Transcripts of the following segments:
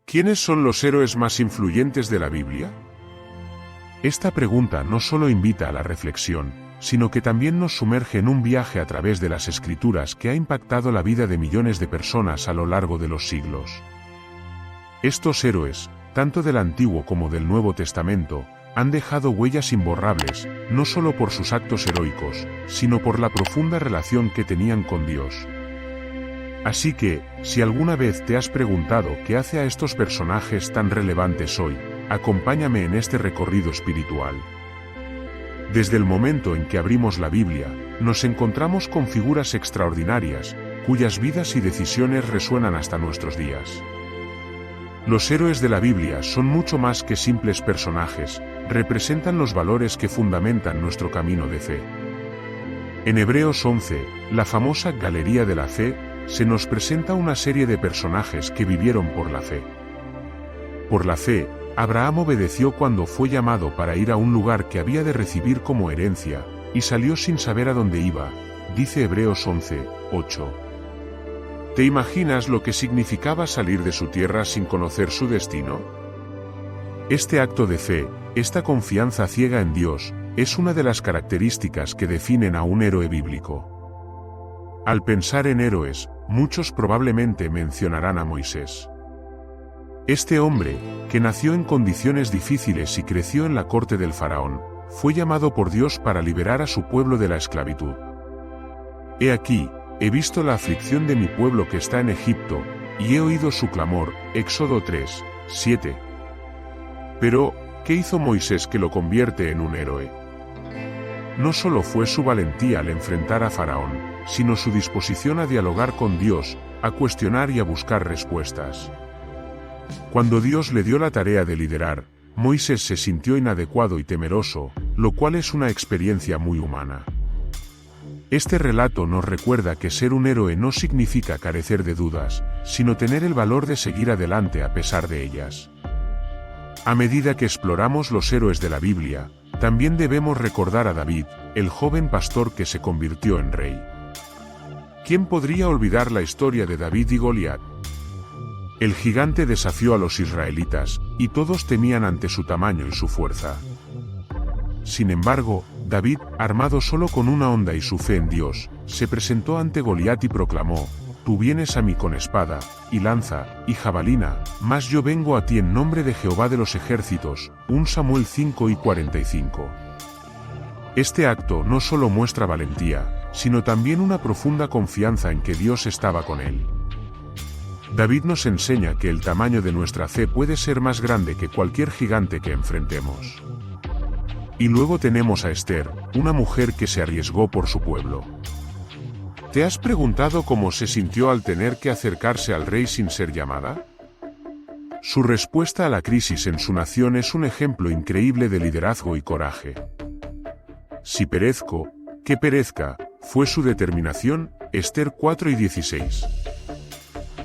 ¿Quiénes son los héroes más influyentes de la Biblia? Esta pregunta no solo invita a la reflexión, sino que también nos sumerge en un viaje a través de las Escrituras que ha impactado la vida de millones de personas a lo largo de los siglos. Estos héroes, tanto del Antiguo como del Nuevo Testamento, han dejado huellas imborrables, no solo por sus actos heroicos, sino por la profunda relación que tenían con Dios. Así que, si alguna vez te has preguntado qué hace a estos personajes tan relevantes hoy, acompáñame en este recorrido espiritual. Desde el momento en que abrimos la Biblia, nos encontramos con figuras extraordinarias, cuyas vidas y decisiones resuenan hasta nuestros días. Los héroes de la Biblia son mucho más que simples personajes, representan los valores que fundamentan nuestro camino de fe. En Hebreos 11, la famosa Galería de la Fe, se nos presenta una serie de personajes que vivieron por la fe. Por la fe, Abraham obedeció cuando fue llamado para ir a un lugar que había de recibir como herencia, y salió sin saber a dónde iba, dice Hebreos 11, 8. ¿Te imaginas lo que significaba salir de su tierra sin conocer su destino? Este acto de fe, esta confianza ciega en Dios, es una de las características que definen a un héroe bíblico. Al pensar en héroes, muchos probablemente mencionarán a Moisés. Este hombre, que nació en condiciones difíciles y creció en la corte del faraón, fue llamado por Dios para liberar a su pueblo de la esclavitud. He aquí, he visto la aflicción de mi pueblo que está en Egipto, y he oído su clamor, Éxodo 3, 7. Pero, ¿qué hizo Moisés que lo convierte en un héroe? No solo fue su valentía al enfrentar a Faraón, sino su disposición a dialogar con Dios, a cuestionar y a buscar respuestas. Cuando Dios le dio la tarea de liderar, Moisés se sintió inadecuado y temeroso, lo cual es una experiencia muy humana. Este relato nos recuerda que ser un héroe no significa carecer de dudas, sino tener el valor de seguir adelante a pesar de ellas. A medida que exploramos los héroes de la Biblia, también debemos recordar a David, el joven pastor que se convirtió en rey. ¿Quién podría olvidar la historia de David y Goliat? El gigante desafió a los israelitas, y todos temían ante su tamaño y su fuerza. Sin embargo, David, armado solo con una honda y su fe en Dios, se presentó ante Goliat y proclamó: «Tú vienes a mí con espada, y lanza, y jabalina, mas yo vengo a ti en nombre de Jehová de los ejércitos». 1 Samuel 5:45. Este acto no solo muestra valentía, sino también una profunda confianza en que Dios estaba con él. David nos enseña que el tamaño de nuestra fe puede ser más grande que cualquier gigante que enfrentemos. Y luego tenemos a Esther, una mujer que se arriesgó por su pueblo. ¿Te has preguntado cómo se sintió al tener que acercarse al rey sin ser llamada? Su respuesta a la crisis en su nación es un ejemplo increíble de liderazgo y coraje. Si perezco, que perezca, fue su determinación. Esther 4:16.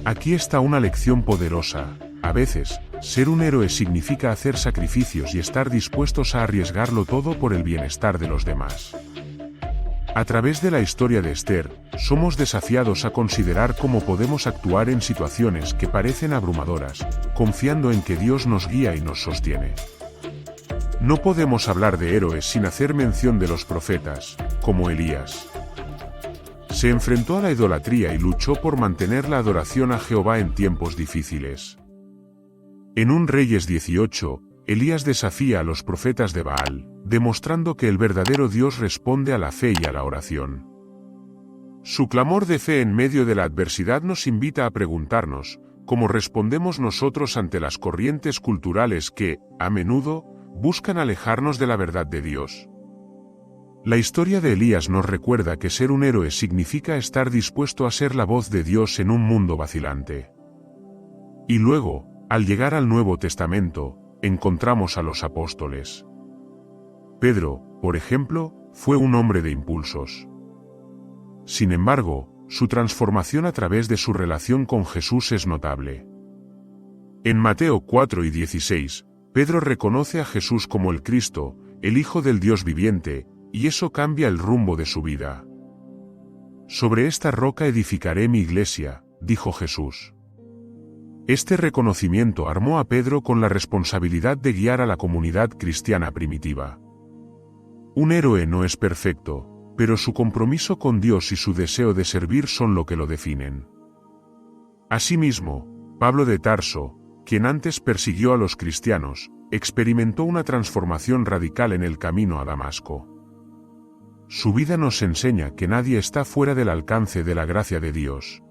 Aquí está una lección poderosa. A veces, ser un héroe significa hacer sacrificios y estar dispuestos a arriesgarlo todo por el bienestar de los demás. A través de la historia de Esther, somos desafiados a considerar cómo podemos actuar en situaciones que parecen abrumadoras, confiando en que Dios nos guía y nos sostiene. No podemos hablar de héroes sin hacer mención de los profetas, como Elías. Se enfrentó a la idolatría y luchó por mantener la adoración a Jehová en tiempos difíciles. En 1 Reyes 18, Elías desafía a los profetas de Baal, demostrando que el verdadero Dios responde a la fe y a la oración. Su clamor de fe en medio de la adversidad nos invita a preguntarnos, ¿cómo respondemos nosotros ante las corrientes culturales que, a menudo, buscan alejarnos de la verdad de Dios? La historia de Elías nos recuerda que ser un héroe significa estar dispuesto a ser la voz de Dios en un mundo vacilante. Y luego, al llegar al Nuevo Testamento, encontramos a los apóstoles. Pedro, por ejemplo, fue un hombre de impulsos. Sin embargo, su transformación a través de su relación con Jesús es notable. En Mateo 4:16, Pedro reconoce a Jesús como el Cristo, el Hijo del Dios viviente, y eso cambia el rumbo de su vida. Sobre esta roca edificaré mi iglesia, dijo Jesús. Este reconocimiento armó a Pedro con la responsabilidad de guiar a la comunidad cristiana primitiva. Un héroe no es perfecto, pero su compromiso con Dios y su deseo de servir son lo que lo definen. Asimismo, Pablo de Tarso, quien antes persiguió a los cristianos, experimentó una transformación radical en el camino a Damasco. Su vida nos enseña que nadie está fuera del alcance de la gracia de Dios.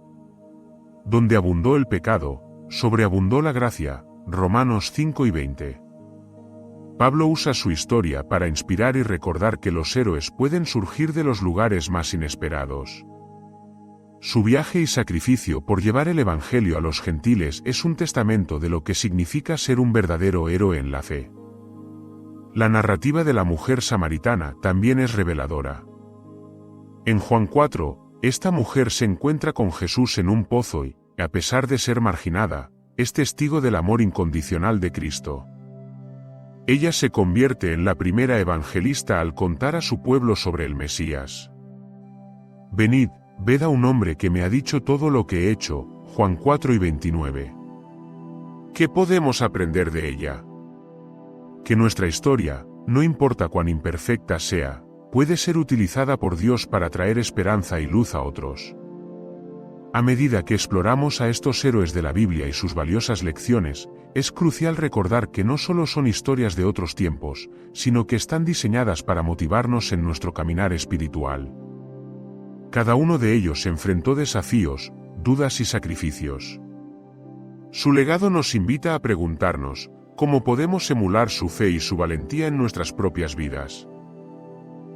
Donde abundó el pecado, sobreabundó la gracia, Romanos 5:20. Pablo usa su historia para inspirar y recordar que los héroes pueden surgir de los lugares más inesperados. Su viaje y sacrificio por llevar el Evangelio a los gentiles es un testamento de lo que significa ser un verdadero héroe en la fe. La narrativa de la mujer samaritana también es reveladora. En Juan 4, esta mujer se encuentra con Jesús en un pozo y, a pesar de ser marginada, es testigo del amor incondicional de Cristo. Ella se convierte en la primera evangelista al contar a su pueblo sobre el Mesías. Venid, ved a un hombre que me ha dicho todo lo que he hecho, Juan 4:29. ¿Qué podemos aprender de ella? Que nuestra historia, no importa cuán imperfecta sea, puede ser utilizada por Dios para traer esperanza y luz a otros. A medida que exploramos a estos héroes de la Biblia y sus valiosas lecciones, es crucial recordar que no solo son historias de otros tiempos, sino que están diseñadas para motivarnos en nuestro caminar espiritual. Cada uno de ellos enfrentó desafíos, dudas y sacrificios. Su legado nos invita a preguntarnos, ¿cómo podemos emular su fe y su valentía en nuestras propias vidas?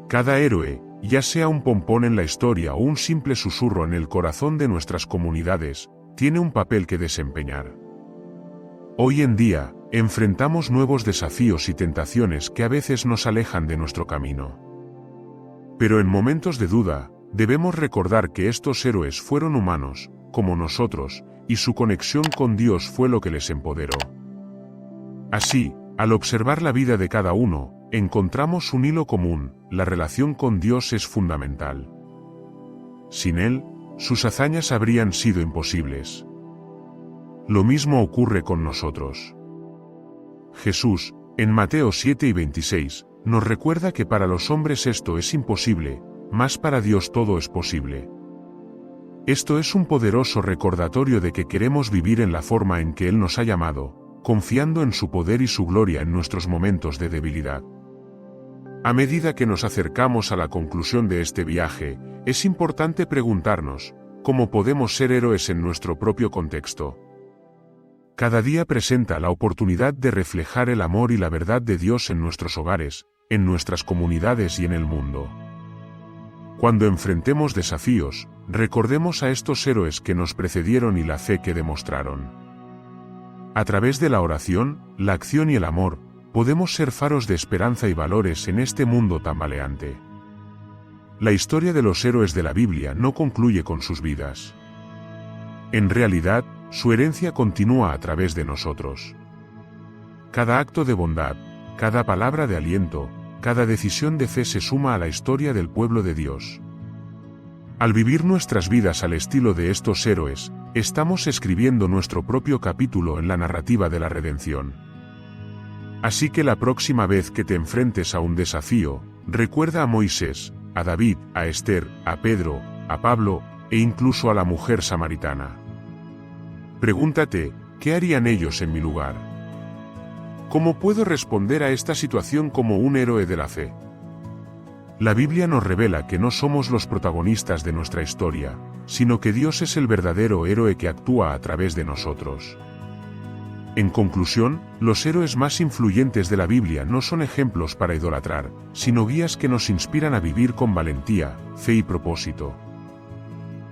Cada héroe, ya sea un pompón en la historia o un simple susurro en el corazón de nuestras comunidades, tiene un papel que desempeñar. Hoy en día, enfrentamos nuevos desafíos y tentaciones que a veces nos alejan de nuestro camino. Pero en momentos de duda, debemos recordar que estos héroes fueron humanos, como nosotros, y su conexión con Dios fue lo que les empoderó. Así, al observar la vida de cada uno, encontramos un hilo común: la relación con Dios es fundamental. Sin Él, sus hazañas habrían sido imposibles. Lo mismo ocurre con nosotros. Jesús, en Mateo 7:26, nos recuerda que para los hombres esto es imposible, mas para Dios todo es posible. Esto es un poderoso recordatorio de que queremos vivir en la forma en que Él nos ha llamado, confiando en su poder y su gloria en nuestros momentos de debilidad. A medida que nos acercamos a la conclusión de este viaje, es importante preguntarnos, ¿cómo podemos ser héroes en nuestro propio contexto? Cada día presenta la oportunidad de reflejar el amor y la verdad de Dios en nuestros hogares, en nuestras comunidades y en el mundo. Cuando enfrentemos desafíos, recordemos a estos héroes que nos precedieron y la fe que demostraron. A través de la oración, la acción y el amor, podemos ser faros de esperanza y valores en este mundo tambaleante. La historia de los héroes de la Biblia no concluye con sus vidas. En realidad, su herencia continúa a través de nosotros. Cada acto de bondad, cada palabra de aliento, cada decisión de fe se suma a la historia del pueblo de Dios. Al vivir nuestras vidas al estilo de estos héroes, estamos escribiendo nuestro propio capítulo en la narrativa de la redención. Así que la próxima vez que te enfrentes a un desafío, recuerda a Moisés, a David, a Esther, a Pedro, a Pablo, e incluso a la mujer samaritana. Pregúntate, ¿qué harían ellos en mi lugar? ¿Cómo puedo responder a esta situación como un héroe de la fe? La Biblia nos revela que no somos los protagonistas de nuestra historia, sino que Dios es el verdadero héroe que actúa a través de nosotros. En conclusión, los héroes más influyentes de la Biblia no son ejemplos para idolatrar, sino guías que nos inspiran a vivir con valentía, fe y propósito.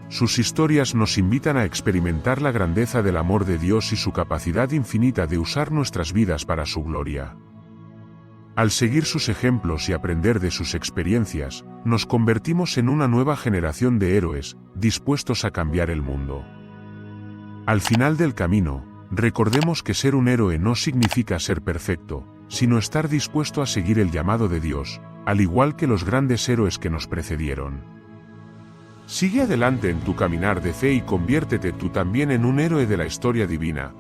Sus historias nos invitan a experimentar la grandeza del amor de Dios y su capacidad infinita de usar nuestras vidas para su gloria. Al seguir sus ejemplos y aprender de sus experiencias, nos convertimos en una nueva generación de héroes, dispuestos a cambiar el mundo. Al final del camino, recordemos que ser un héroe no significa ser perfecto, sino estar dispuesto a seguir el llamado de Dios, al igual que los grandes héroes que nos precedieron. Sigue adelante en tu caminar de fe y conviértete tú también en un héroe de la historia divina,